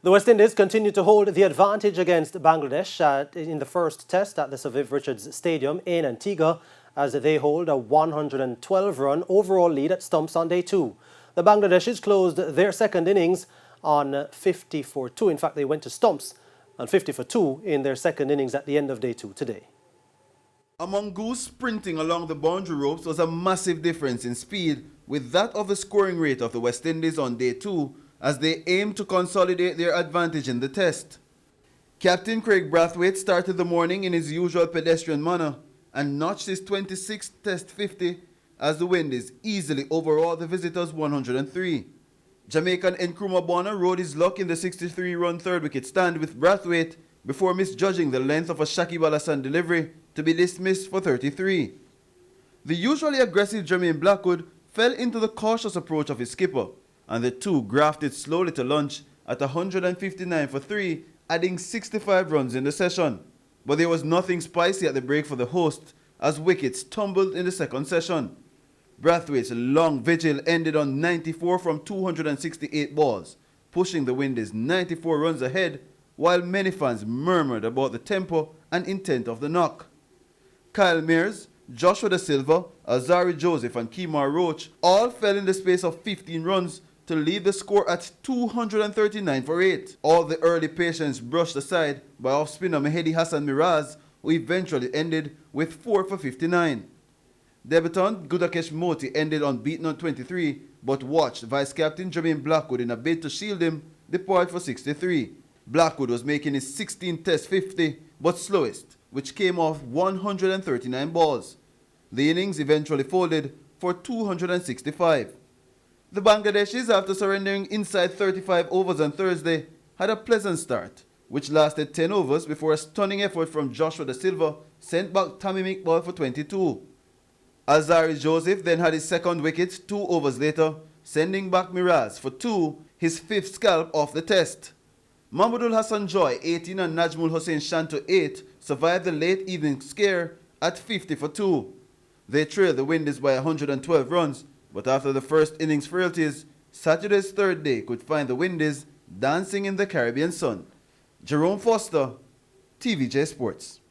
The West Indies continue to hold the advantage against Bangladesh in the first test at the Sir Viv Richards Stadium in Antigua as they hold a 112-run overall lead at stumps on day two. The Bangladeshis closed their second innings on 50 for 2. In fact, they went to stumps on 50 for 2 in their second innings at the end of day two today. A mongoose sprinting along the boundary ropes was a massive difference in speed with that of the scoring rate of the West Indies on day two as they aim to consolidate their advantage in the test. Captain Craig Brathwaite started the morning in his usual pedestrian manner and notched his 26th Test 50 as the Windies easily overawed the visitors 103. Jamaican Nkrumah Bonner rode his luck in the 63-run third wicket stand with Brathwaite before misjudging the length of a Shakib Al Hassan delivery to be dismissed for 33. The usually aggressive Jermaine Blackwood fell into the cautious approach of his skipper, and the two grafted slowly to lunch at 159 for 3, adding 65 runs in the session. But there was nothing spicy at the break for the host as wickets tumbled in the second session. Brathwaite's long vigil ended on 94 from 268 balls, pushing the Windies 94 runs ahead, while many fans murmured about the tempo and intent of the knock. Kyle Mears, Joshua Da Silva, Azari Joseph and Kemar Roach all fell in the space of 15 runs to lead the score at 239 for 8. All the early patience brushed aside by off-spinner Mehedi Hassan Miraz, who eventually ended with 4 for 59. Debutant Gudakesh Moti ended unbeaten on 23, but watched vice-captain Jermaine Blackwood in a bid to shield him deployed for 63. Blackwood was making his 16th Test 50, but slowest, which came off 139 balls. The innings eventually folded for 265. The Bangladeshis, after surrendering inside 35 overs on Thursday, had a pleasant start, which lasted 10 overs before a stunning effort from Joshua Da Silva sent back Tammy McBall for 22. Azari Joseph then had his second wicket 2 overs later, sending back Miraz for 2, his 5th scalp off the test. Mahmudul Hassan Joy, 18, and Najmul Hossain Shanto, 8, survived the late evening scare at 50 for 2. They trailed the Windies by 112 runs, but after the first innings frailties, Saturday's third day could find the Windies dancing in the Caribbean sun. Jerome Foster, TVJ Sports.